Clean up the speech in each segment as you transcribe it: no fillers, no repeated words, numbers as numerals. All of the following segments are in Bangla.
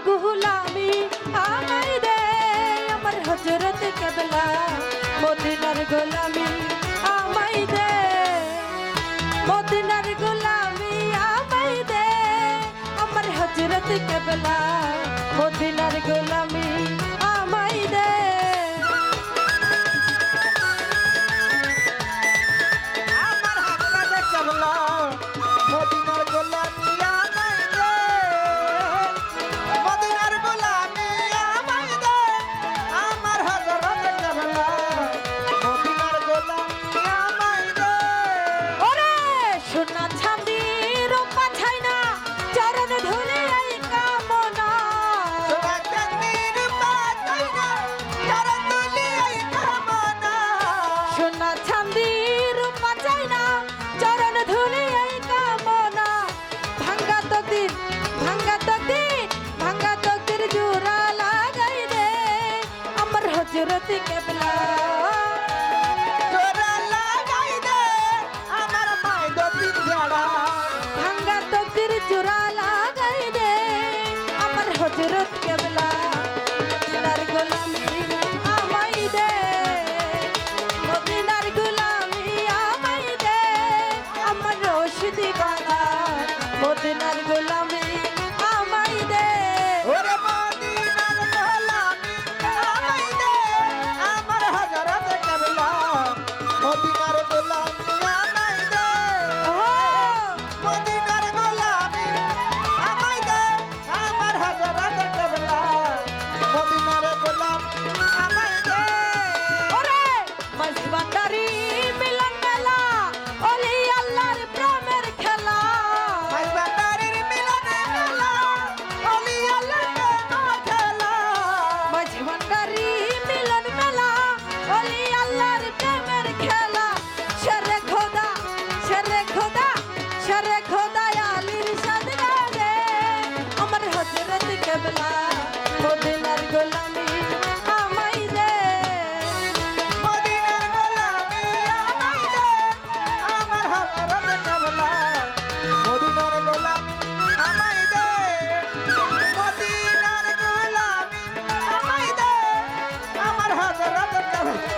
গুলামি আমায় দে আমার হযরত কেবলা মদিনার গোলামি আমায় দে মদিনার গোলামি আমায় দে আমার হযরত কেবলা মদিনার গোলামি আমায় দে আমার হযরত কেবলা মদিনার গোলামি আমায় দে মদিনার গোলামি আমায় দে আমার হযরত কেবলা মদিনার গোলামি আমায় দে ওরে সোনা চাঁদি রূপা ছাইনা চরণ ধুলে এই কামনা সোনা চাঁদির পাতাইনা চরণ ধুলি এই কামনা সোনা চাঁদি রূপা ছাইনা চরণ ধুলে এই কামনা ভাঙ্গা তকদির ভাঙ্গা তকদির ভাঙ্গা তকদির জোড়া লাগাই দে আমার হযরত কেবলা জোড়া লাগাই দে আমার মাই দতির জড়া ভাঙ্গা তকদির জোড়া লাগাই দে আমার হযরত কেবলা মদিনার গোলামি আমায় দে মদিনার গোলামি আমায় দে আমার রশিদি বাবা মদিনার গোলামি আমায় দে ওরে মদিনার গোলামি আমায় দে আমার হযরত কেবলা মদিনার গোলামি আমায় দে ও মদিনার গোলামি আমায় দে আমার হযরত কেবলা মদিনার গোলামি আমায় দে ওরে মজবান্দারি মিলন মেলা ওলি আল্লাহর প্রেমের খেলা মাইবান্দারির মিলনে মেলা ওলি আল্লাহর প্রেম খেলা মজবান্দারি মিলন মেলা ওলি আল্লাহর প্রেমের খেলা শরে খোদা শরে খোদা শরে খোদা আলীর সাদরা রে আমার হযরত কেবলা মদিনার গোলামি আমায় দে মদিনার গোলামি আমায় দে আমার হযরত কেবলা মদিনার গোলামি আমায় দে মদিনার গোলামি আমায় দে আমার হযরত কেবলা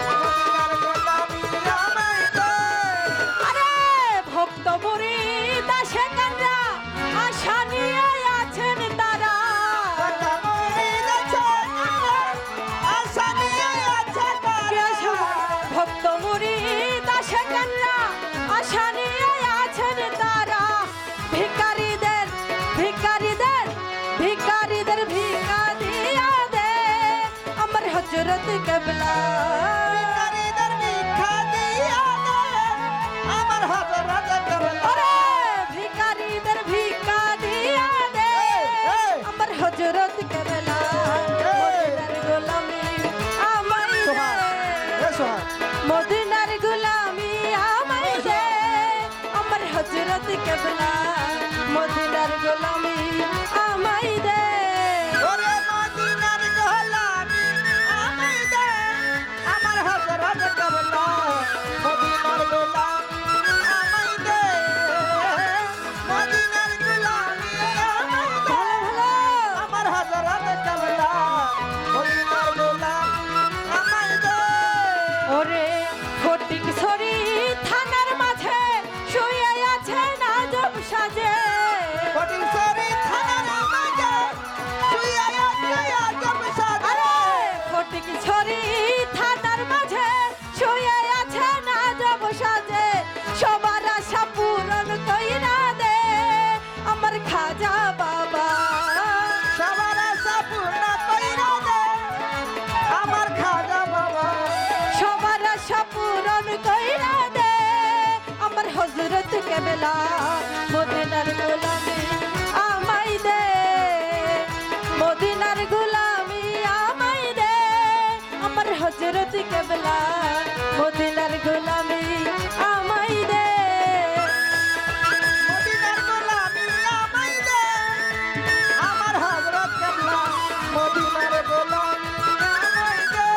মদিনার গোলামি আমায় দে আরে ভক্ত মুরিদ আসে কান্না আশা নিয়ে আছেন তারা কথা মুরিদ আছে আশা নিয়ে আছে তারা ভক্ত মুরিদ আসে কান্না আশা নিয়ে আছেন তারা ভিখারীদের ভিখারীদের ভিখারীদের ভিক্ষা দিয়া দে আমার হযরত কেবলা ভিখারীদের ভিক্ষা দিয়া দে আমার হযরত কেবলা ওরে ভিখারীদের ভিক্ষা দিয়া দে আমার হযরত কেবলা মদিনার গোলামি আমায় দে মদিনার গোলামি আমায় দে আমার হযরত কেবলা মদিনার গোলামি আমায় দে ওরে মদিনার গোলামি আমায় দে আমার হযরত কেবলা মদিনার গোলামি আমায় দে মদিনার গোলামি আমায় দে ভালো ভালো আমার হযরত কেবলা মদিনার গোলামি আমায় দে ওরে ফটিক ছড়ি থানার মাঝে শুয়ে আছে নাজব সাজে ফটিকছড়ি থানার মাঝে শুয়ে আছে আজব সাজে আরে ফটিক ছড়ি থানার মাঝে শুয়ে আছে নাজব সাজে সবার আশা পূরণ কইরা দে আমার খাজা বাবা সবার আশা পূর্ণ কইরা দে আমার খাজা বাবা সবার আশা পূরণ কইরা দে আমার হযরত কেবলা মদিনার গোলামি আমায় দে মদিনার গোলামি আমায় দে আমার হযরত কেবলা মদিনার গোলামি আমায় দে মদিনার গোলামি আমায় দে আমার হযরত কেবলা মদিনার গোলামি আমায় দে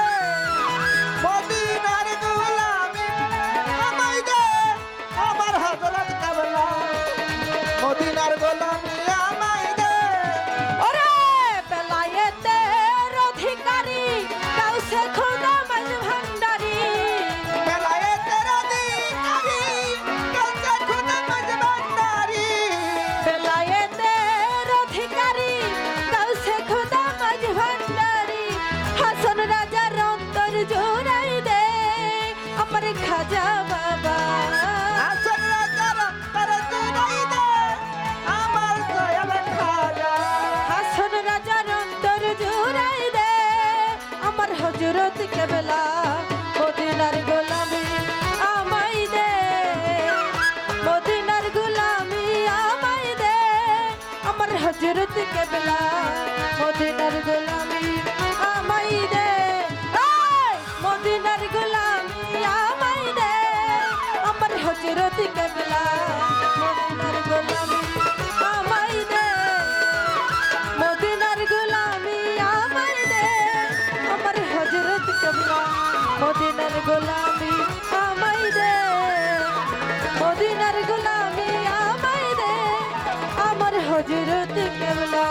মদিনার গোলামি আমায় দে আমার হযরত কেবলা মদিনার কেবলা মদিনার গোলামি আমায় দে মদিনার গোলামি আমায় দে আমার হযরত কেবলা মদিনার গোলামি আমায় দে মদিনার গোলামি আমায় দে আমার হযরত কেবলা মদিনার গোলামি আমায় দে মদিনার গোলামি আমায় দে আমার হযরত কেবলা